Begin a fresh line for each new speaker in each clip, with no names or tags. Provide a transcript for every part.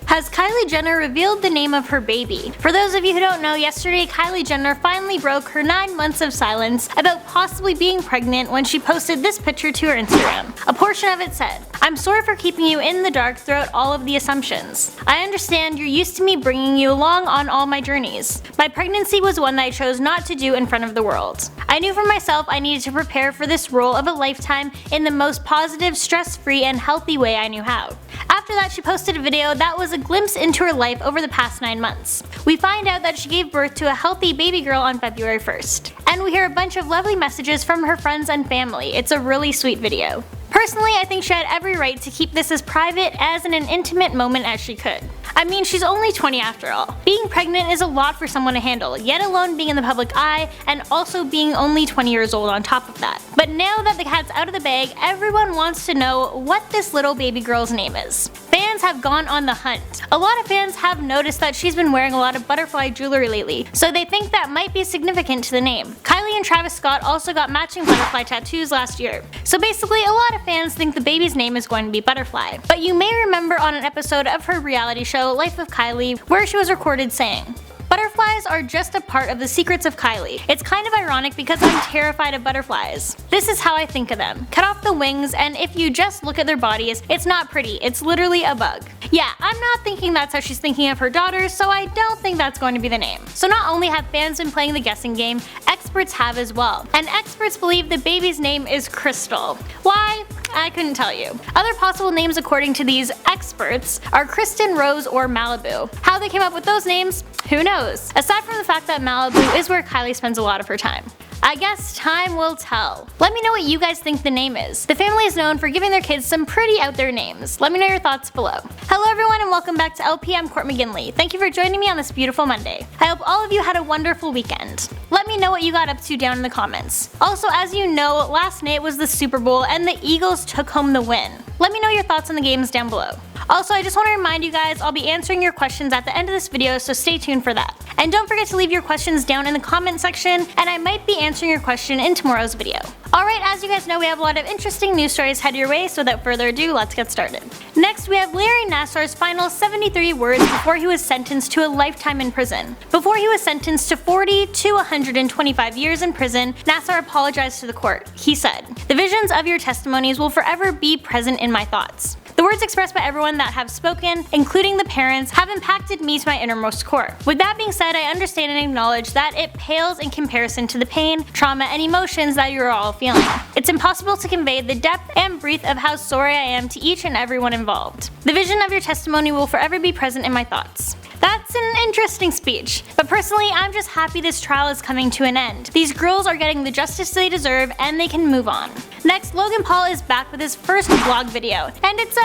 Has Kylie Jenner revealed the name of her baby? For those of you who don't know, yesterday Kylie Jenner finally broke her 9 months of silence about possibly being pregnant when she posted this picture to her Instagram. A portion of it said, "I'm sorry for keeping you in the dark throughout all of the assumptions. I understand you're used to me bringing you along on all my journeys. My pregnancy was one that I chose not to do in front of the world. I knew for myself I needed to prepare for this role of a lifetime in the most positive, stress-free, and healthy way I knew how." After that, she posted a video that was a glimpse into her life over the past 9 months. We find out that she gave birth to a healthy baby girl on February 1st. And we hear a bunch of lovely messages from her friends and family. It's a really sweet video. Personally, I think she had every right to keep this as private as in an intimate moment as she could. I mean, she's only 20 after all. Being pregnant is a lot for someone to handle, yet alone being in the public eye and also being only 20 years old on top of that. But now that the cat's out of the bag, everyone wants to know what this little baby girl's name is. Fans have gone on the hunt. A lot of fans have noticed that she's been wearing a lot of butterfly jewelry lately, so they think that might be significant to the name. Kylie and Travis Scott also got matching butterfly tattoos last year. So basically, a lot of fans think the baby's name is going to be Butterfly. But you may remember on an episode of her reality show, Life of Kylie, where she was recorded saying, "Butterflies are just a part of the secrets of Kylie. It's kind of ironic because I'm terrified of butterflies. This is how I think of them. Cut off the wings, and if you just look at their bodies, it's not pretty, it's literally a bug." Yeah, I'm not thinking that's how she's thinking of her daughters, so I don't think that's going to be the name. So not only have fans been playing the guessing game, experts have as well. And experts believe the baby's name is Crystal. Why? I couldn't tell you. Other possible names according to these experts are Kristen, Rose, or Malibu. How they came up with those names? Who knows? Aside from the fact that Malibu is where Kylie spends a lot of her time. I guess time will tell. Let me know what you guys think the name is. The family is known for giving their kids some pretty out there names. Let me know your thoughts below. Hello everyone and welcome back to LP. I'm Courtney McGinley. Thank you for joining me on this beautiful Monday. I hope all of you had a wonderful weekend. Let me know what you got up to down in the comments. Also, as you know, last night was the Super Bowl and the Eagles took home the win. Let me know your thoughts on the games down below. Also, I just want to remind you guys I'll be answering your questions at the end of this video, so stay tuned for that. And don't forget to leave your questions down in the comment section, and I might be answering your question in tomorrow's video. Alright, as you guys know, we have a lot of interesting news stories headed your way, so without further ado, let's get started. Next, we have Larry Nassar's final 73 words before he was sentenced to a lifetime in prison. Before he was sentenced to 40 to 125 years in prison, Nassar apologized to the court. He said, "The visions of your testimonies will forever be present in my thoughts. The words expressed by everyone that have spoken, including the parents, have impacted me to my innermost core. With that being said, I understand and acknowledge that it pales in comparison to the pain, trauma, and emotions that you are all feeling. It's impossible to convey the depth and breadth of how sorry I am to each and everyone involved. The vision of your testimony will forever be present in my thoughts." That's an interesting speech, but personally I'm just happy this trial is coming to an end. These girls are getting the justice they deserve and they can move on. Next, Logan Paul is back with his first vlog video, and it's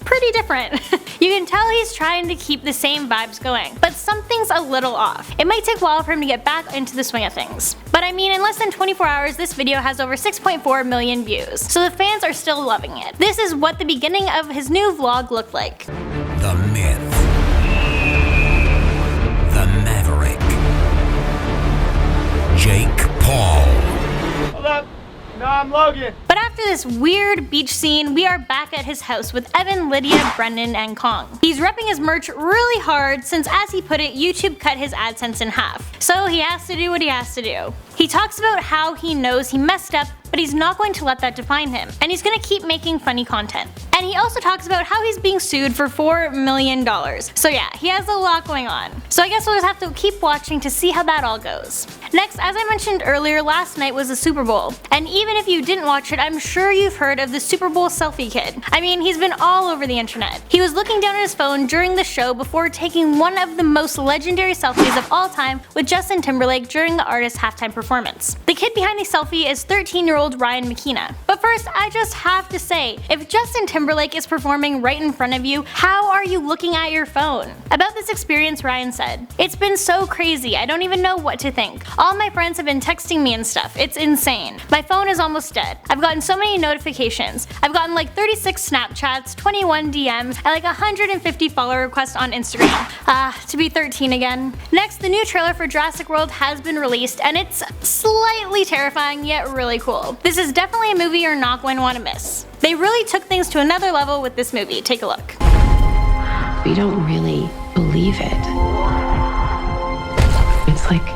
pretty different. You can tell he's trying to keep the same vibes going, but something's a little off. It might take a while for him to get back into the swing of things. But I mean, in less than 24 hours, this video has over 6.4 million views, so the fans are still loving it. This is what the beginning of his new vlog looked like.
The myth. The Maverick. Jake Paul.
Hold up. No, I'm Logan.
But after this weird beach scene, we are back at his house with Evan, Lydia, Brendan, and Kong. He's repping his merch really hard since, as he put it, YouTube cut his AdSense in half. So he has to do what he has to do. He talks about how he knows he messed up, but he's not going to let that define him, and he's gonna keep making funny content. And he also talks about how he's being sued for $4 million. So yeah, he has a lot going on. So I guess we'll just have to keep watching to see how that all goes. Next, as I mentioned earlier, last night was the Super Bowl. And even if you didn't watch it, I'm sure you've heard of the Super Bowl selfie kid. I mean, he's been all over the internet. He was looking down at his phone during the show before taking one of the most legendary selfies of all time with Justin Timberlake during the artist's halftime performance. The kid behind the selfie is 13-year-old Ryan McKenna. But first, I just have to say, if Justin Timberlake is performing right in front of you, how are you looking at your phone? About this experience, Ryan said, "It's been so crazy, I don't even know what to think. All my friends have been texting me and stuff, it's insane. My phone is almost dead. I've gotten so many notifications. I've gotten like 36 Snapchats, 21 DMs, and like 150 follow requests on Instagram. To be 13 again." Next, the new trailer for Jurassic World has been released, and it's slightly terrifying yet really cool. This is definitely a movie you're not going to want to miss. They really took things to another level with this movie. Take a look.
we don't really believe it. It's like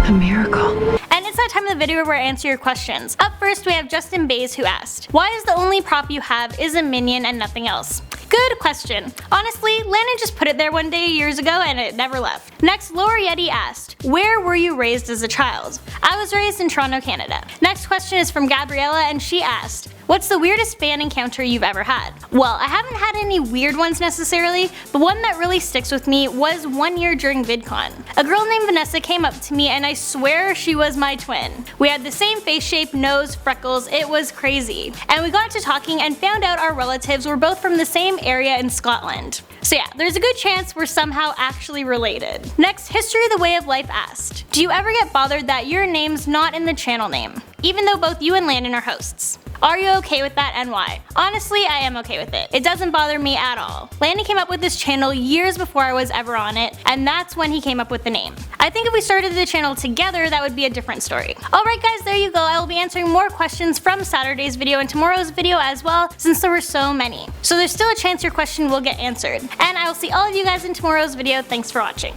a miracle.
And it's that time of the video where I answer your questions. Up first, we have Justin Bays, who asked, why is the only prop you have is a minion and nothing else? Good question. Honestly, Landon just put it there one day years ago and it never left. Next, Laura Yeti asked, where were you raised as a child? I was raised in Toronto, Canada. Next question is from Gabriella and she asked, what's the weirdest fan encounter you've ever had? Well, I haven't had any weird ones necessarily, but one that really sticks with me was one year during VidCon. A girl named Vanessa came up to me and I swear she was my twin. We had the same face shape, nose, freckles, it was crazy. And we got to talking and found out our relatives were both from the same area in Scotland. So yeah, there's a good chance we're somehow actually related. Next, History of the Way of Life asked, do you ever get bothered that your name's not in the channel name, even though both you and Landon are hosts? Are you okay with that and why? Honestly, I am okay with it. It doesn't bother me at all. Landon came up with this channel years before I was ever on it, and that's when he came up with the name. I think if we started the channel together, that would be a different story. Alright guys, there you go. I will be answering more questions from Saturday's video and tomorrow's video as well, since there were so many. So there's still a chance your question will get answered. And I will see all of you guys in tomorrow's video. Thanks for watching.